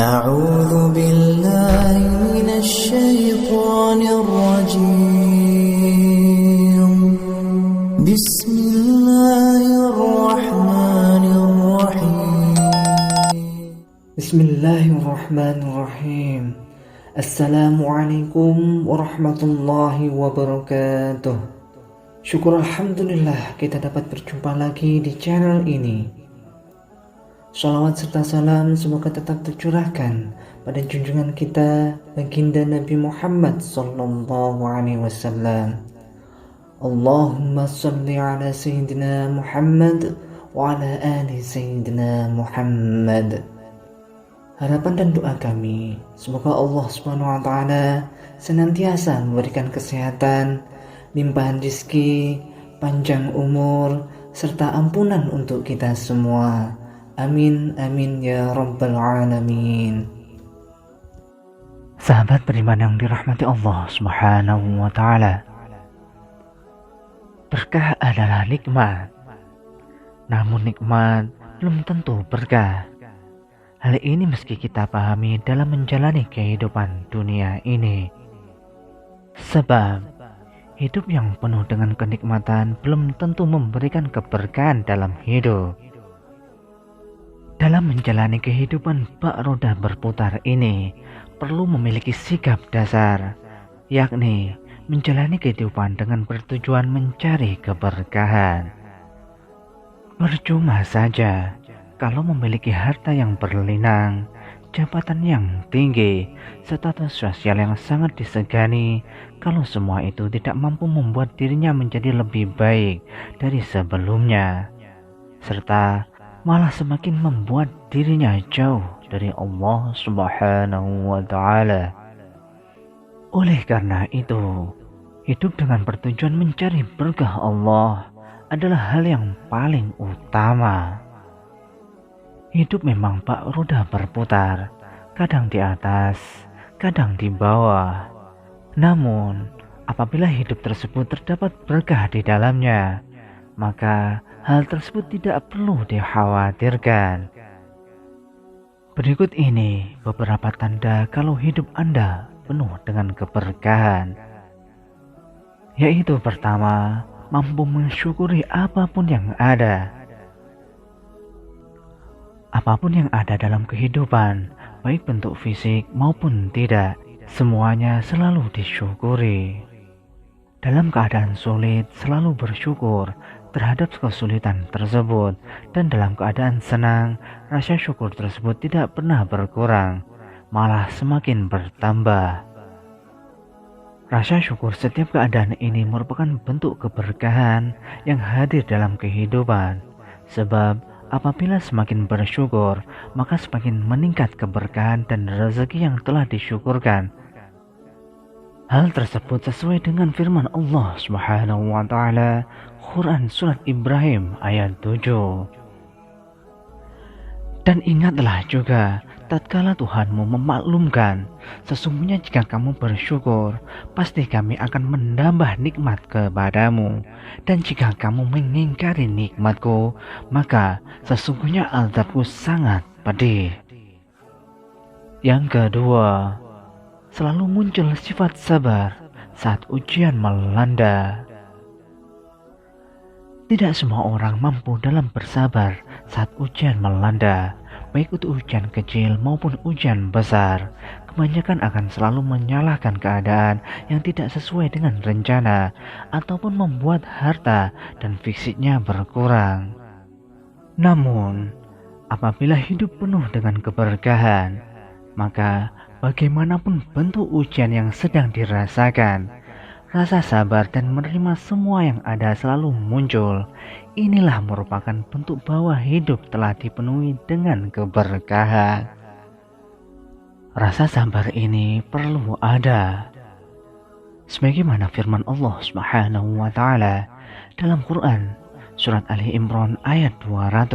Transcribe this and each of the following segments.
أعوذ بالله من الشيطان الرجيم بسم الله الرحمن الرحيم بسم الله الرحمن الرحيم. Assalamualaikum warahmatullahi wabarakatuh. Syukur alhamdulillah kita dapat berjumpa lagi di channel ini. Shalawat serta salam semoga tetap tercurahkan pada junjungan kita baginda Nabi Muhammad sallallahu alaihi wasallam. Allahumma shalli ala sayyidina Muhammad wa ala ali sayyidina Muhammad. Harapan dan doa kami, semoga Allah Subhanahu wa taala senantiasa memberikan kesehatan, limpahan rezeki, panjang umur, serta ampunan untuk kita semua. Amin amin ya rabbal alamin. Sahabat beriman yang dirahmati Allah Subhanahu wa taala. Berkah adalah nikmat. Namun nikmat belum tentu berkah. Hal ini meski kita pahami dalam menjalani kehidupan dunia ini. Sebab hidup yang penuh dengan kenikmatan belum tentu memberikan keberkahan dalam hidup. Dalam menjalani kehidupan bak roda berputar ini perlu memiliki sikap dasar, yakni menjalani kehidupan dengan bertujuan mencari keberkahan. Percuma saja kalau memiliki harta yang berlinang, jabatan yang tinggi, status sosial yang sangat disegani, kalau semua itu tidak mampu membuat dirinya menjadi lebih baik dari sebelumnya, serta malah semakin membuat dirinya jauh dari Allah Subhanahu wa taala. Oleh karena itu, hidup dengan bertujuan mencari berkah Allah adalah hal yang paling utama. Hidup memang bak roda berputar, kadang di atas, kadang di bawah. Namun, apabila hidup tersebut terdapat berkah di dalamnya, maka hal tersebut tidak perlu dikhawatirkan. Berikut ini beberapa tanda kalau hidup Anda penuh dengan keberkahan. Yaitu pertama, mampu mensyukuri apapun yang ada. Apapun yang ada dalam kehidupan, baik bentuk fisik maupun tidak, semuanya selalu disyukuri. Dalam keadaan sulit, selalu bersyukur terhadap kesulitan tersebut, dan dalam keadaan senang, rasa syukur tersebut tidak pernah berkurang, malah semakin bertambah. Rasa syukur setiap keadaan ini merupakan bentuk keberkahan yang hadir dalam kehidupan, sebab apabila semakin bersyukur, maka semakin meningkat keberkahan dan rezeki yang telah disyukurkan. Hal tersebut sesuai dengan firman Allah Subhanahu wa taala Quran surat Ibrahim ayat 7. Dan ingatlah juga tatkala Tuhanmu memaklumkan, sesungguhnya jika kamu bersyukur, pasti kami akan menambah nikmat kepadamu, dan jika kamu mengingkari nikmatku, maka sesungguhnya azabku sangat pedih. Yang kedua, selalu muncul sifat sabar saat ujian melanda. Tidak semua orang mampu dalam bersabar saat ujian melanda, baik itu ujian kecil maupun ujian besar. Kebanyakan akan selalu menyalahkan keadaan yang tidak sesuai dengan rencana, ataupun membuat harta dan fisiknya berkurang. Namun, apabila hidup penuh dengan keberkahan, maka bagaimanapun bentuk ujian yang sedang dirasakan, rasa sabar dan menerima semua yang ada selalu muncul. Inilah merupakan bentuk bahwa hidup telah dipenuhi dengan keberkahan. Rasa sabar ini perlu ada. Sebagaimana firman Allah Subhanahu wa taala dalam Quran surat Ali Imran ayat 200.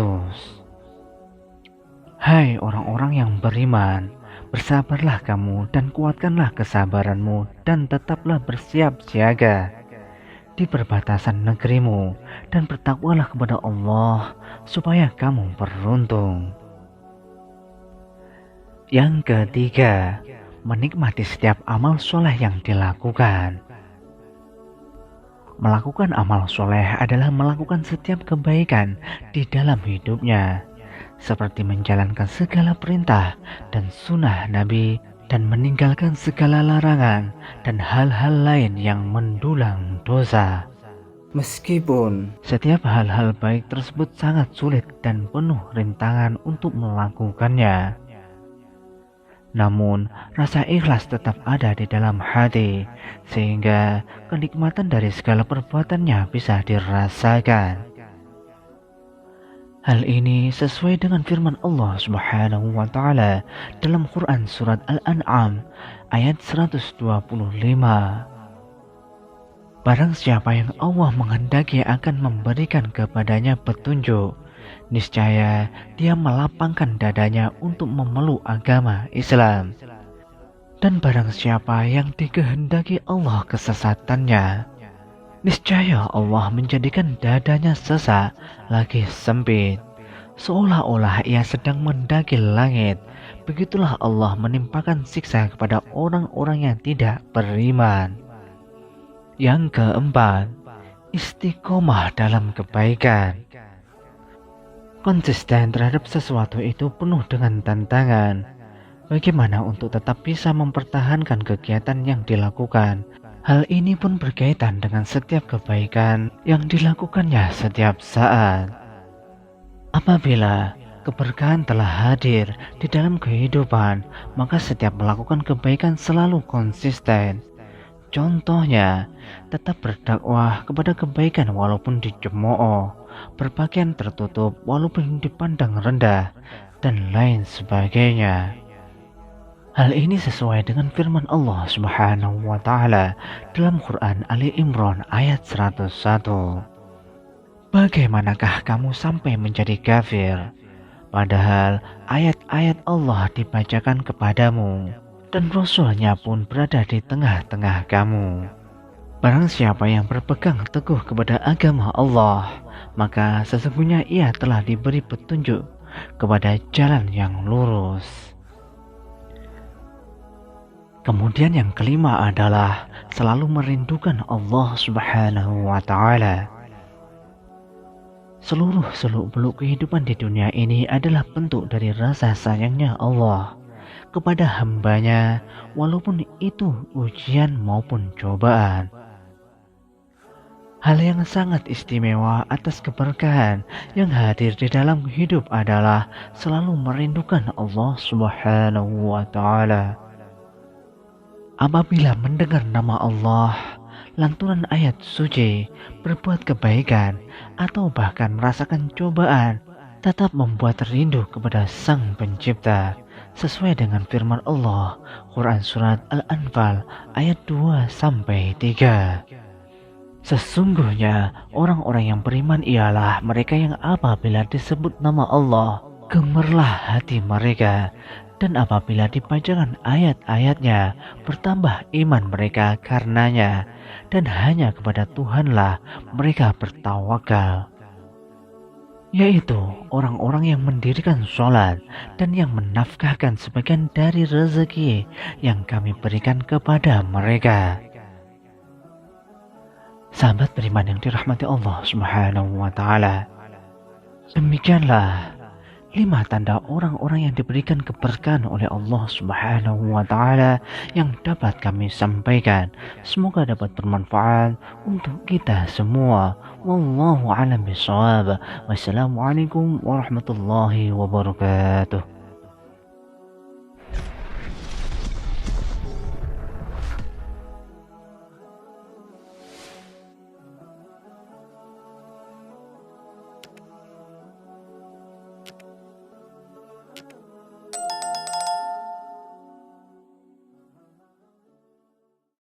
Hai orang-orang yang beriman, bersabarlah kamu dan kuatkanlah kesabaranmu, dan tetaplah bersiap siaga di perbatasan negerimu, dan bertakwalah kepada Allah supaya kamu beruntung. Yang ketiga, menikmati setiap amal soleh yang dilakukan. Melakukan amal soleh adalah melakukan setiap kebaikan di dalam hidupnya, seperti menjalankan segala perintah dan sunnah Nabi dan meninggalkan segala larangan dan hal-hal lain yang mendulang dosa. Meskipun setiap hal-hal baik tersebut sangat sulit dan penuh rintangan untuk melakukannya, namun rasa ikhlas tetap ada di dalam hati, sehingga kenikmatan dari segala perbuatannya bisa dirasakan. Hal ini sesuai dengan firman Allah Subhanahu wa taala dalam Quran surat Al-An'am ayat 125. Barang siapa yang Allah menghendaki akan memberikan kepadanya petunjuk, niscaya dia melapangkan dadanya untuk memeluk agama Islam. Dan barang siapa yang dikehendaki Allah kesesatannya, niscaya Allah menjadikan dadanya sesak lagi sempit, seolah-olah ia sedang mendaki langit. Begitulah Allah menimpakan siksa kepada orang-orang yang tidak beriman. Yang keempat, istiqomah dalam kebaikan. Konsisten terhadap sesuatu itu penuh dengan tantangan. Bagaimana untuk tetap bisa mempertahankan kegiatan yang dilakukan? Hal ini pun berkaitan dengan setiap kebaikan yang dilakukannya setiap saat. Apabila keberkahan telah hadir di dalam kehidupan, maka setiap melakukan kebaikan selalu konsisten. Contohnya, tetap berdakwah kepada kebaikan walaupun dicemooh, berpakaian tertutup walaupun dipandang rendah, dan lain sebagainya. Hal ini sesuai dengan firman Allah Subhanahu wa taala dalam Quran Ali Imran ayat 101. Bagaimanakah kamu sampai menjadi kafir, padahal ayat-ayat Allah dibacakan kepadamu dan Rasul-Nya pun berada di tengah-tengah kamu. Barang siapa yang berpegang teguh kepada agama Allah, maka sesungguhnya ia telah diberi petunjuk kepada jalan yang lurus. Kemudian yang kelima adalah selalu merindukan Allah Subhanahu wa taala. Seluruh seluk-beluk kehidupan di dunia ini adalah bentuk dari rasa sayangnya Allah kepada hambanya, walaupun itu ujian maupun cobaan. Hal yang sangat istimewa atas keberkahan yang hadir di dalam hidup adalah selalu merindukan Allah Subhanahu wa taala. Apabila mendengar nama Allah, lantunan ayat suci, berbuat kebaikan, atau bahkan merasakan cobaan, tetap membuat rindu kepada Sang Pencipta, sesuai dengan firman Allah, Quran Surat Al-Anfal ayat 2-3. Sesungguhnya orang-orang yang beriman ialah mereka yang apabila disebut nama Allah, gemerlah hati mereka, dan apabila dibacakan ayat-ayatnya, bertambah iman mereka karenanya, dan hanya kepada Tuhanlah mereka bertawakal. Yaitu orang-orang yang mendirikan sholat dan yang menafkahkan sebagian dari rezeki yang kami berikan kepada mereka. Sahabat beriman yang dirahmati Allah Subhanahu wa taala, demikianlah 5 tanda orang-orang yang diberikan keberkahan oleh Allah Subhanahu wa taala yang dapat kami sampaikan. Semoga dapat bermanfaat untuk kita semua. Wallahu a'lam bishawab. Wassalamualaikum warahmatullahi wabarakatuh.